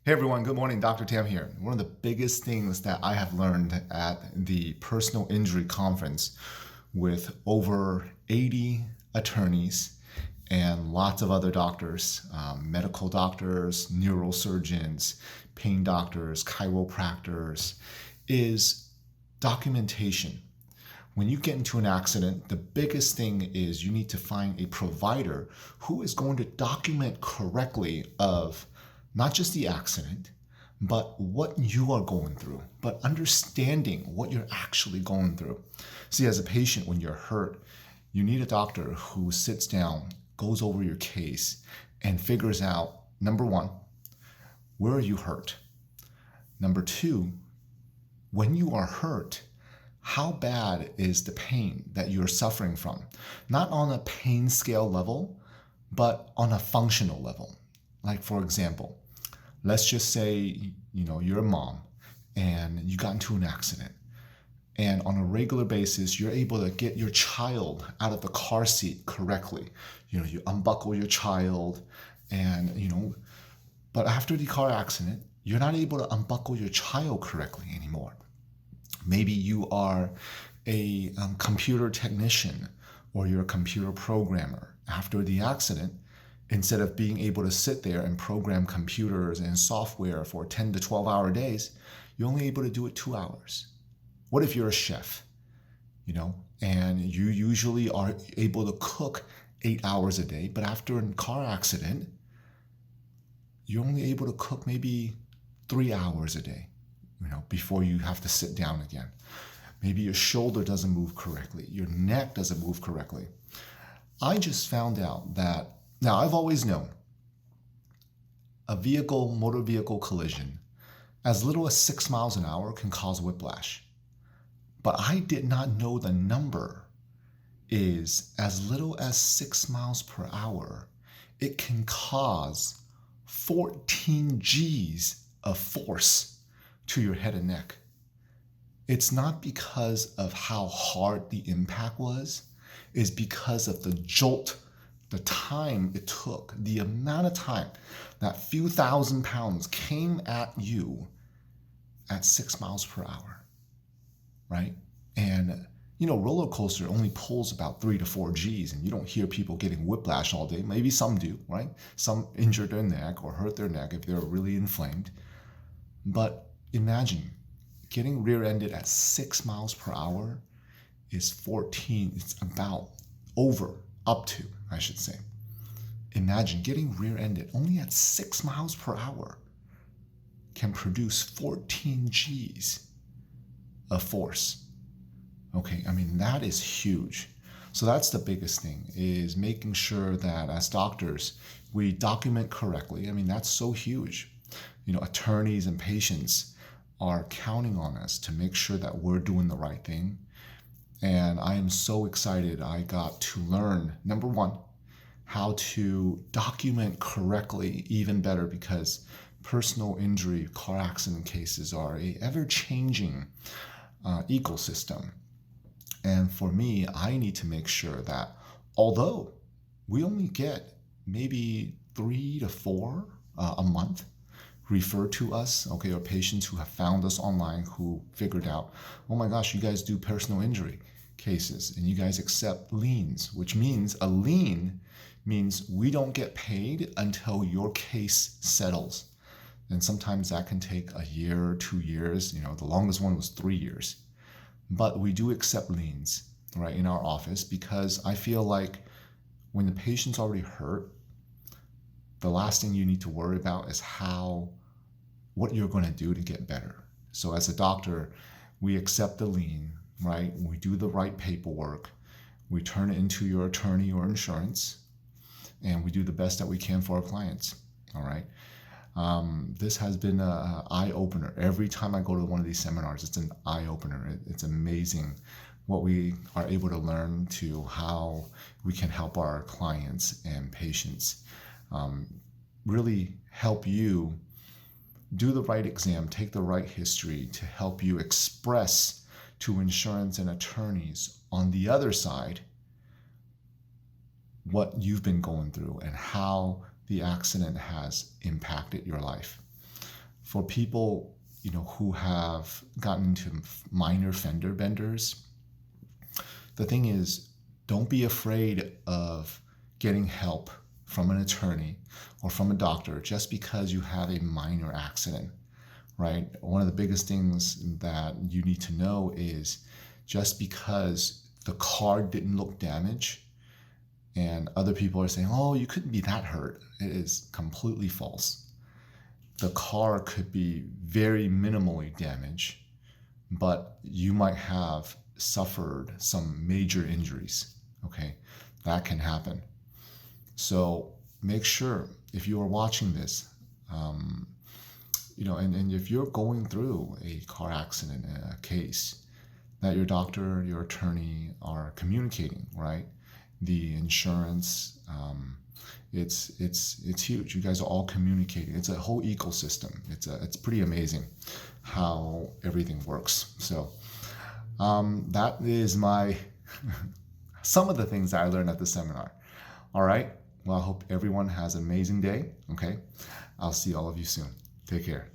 Hey everyone, good morning. Dr. Tam here. One of the biggest things that I have learned at the personal injury conference with over 80 attorneys and lots of other doctors, medical doctors, neurosurgeons, pain doctors, chiropractors, is documentation. When you get into an accident, the biggest thing is you need to find a provider who is going to document correctly of not just the accident, but what you are going through, but understanding what you're actually going through. See, as a patient, when you're hurt, you need a doctor who sits down, goes over your case, and figures out, number one, where are you hurt? Number two, when you are hurt, how bad is the pain that you're suffering from? Not on a pain scale level, but on a functional level. Like, for example, let's just say, you're a mom and you got into an accident. And on a regular basis, you're able to get your child out of the car seat correctly. You unbuckle your child but after the car accident, you're not able to unbuckle your child correctly anymore. Maybe you are a computer technician or you're a computer programmer. After the accident, instead of being able to sit there and program computers and software for 10 to 12-hour days, you're only able to do it 2 hours. What if you're a chef, and you usually are able to cook 8 hours a day, but after a car accident, you're only able to cook maybe 3 hours a day, before you have to sit down again. Maybe your shoulder doesn't move correctly. Your neck doesn't move correctly. I just found out that, now I've always known a motor vehicle collision, as little as 6 miles an hour can cause whiplash. But I did not know the number is as little as 6 miles per hour. It can cause 14 G's of force to your head and neck. It's not because of how hard the impact was, it's because of the jolt, the time it took, the amount of time that few thousand pounds came at you at 6 miles per hour, right? And roller coaster only pulls about 3 to 4 G's, and you don't hear people getting whiplash all day. Maybe some do, right? Some injure their neck or hurt their neck if they're really inflamed. But imagine getting rear-ended at 6 miles per hour is 14. It's about up to, I should say. Imagine getting rear-ended only at 6 miles per hour can produce 14 G's of force. Okay, that is huge. So that's the biggest thing, is making sure that as doctors, we document correctly. That's so huge. Attorneys and patients are counting on us to make sure that we're doing the right thing. And I am so excited I got to learn, number one, how to document correctly even better, because personal injury car accident cases are a ever-changing ecosystem. And for me, I need to make sure that although we only get maybe 3 to 4 a month referred to us, or patients who have found us online who figured out, oh my gosh, you guys do personal injury cases and you guys accept liens, which means a lien means we don't get paid until your case settles. And sometimes that can take a year or 2 years. The longest one was 3 years. But we do accept liens, right, in our office, because I feel like when the patient's already hurt, the last thing you need to worry about is what you're going to do to get better. So as a doctor, we accept the lien, right? We do the right paperwork. We turn it into your attorney or insurance, and we do the best that we can for our clients, all right? This has been an eye-opener. Every time I go to one of these seminars, it's an eye-opener. It's amazing what we are able to learn to how we can help our clients and patients really help you do the right exam, take the right history to help you express to insurance and attorneys on the other side what you've been going through and how the accident has impacted your life. for people, who have gotten into minor fender benders, the thing is, don't be afraid of getting help from an attorney or from a doctor just because you have a minor accident, right? One of the biggest things that you need to know is just because the car didn't look damaged and other people are saying, oh, you couldn't be that hurt, it is completely false. The car could be very minimally damaged, but you might have suffered some major injuries, okay? That can happen. So make sure, if you are watching this, and if you're going through a car accident case, that your doctor, your attorney are communicating, right? The insurance, it's huge. You guys are all communicating. It's a whole ecosystem. It's pretty amazing how everything works. So that is my some of the things that I learned at the seminar. All right. Well, I hope everyone has an amazing day. Okay. I'll see all of you soon. Take care.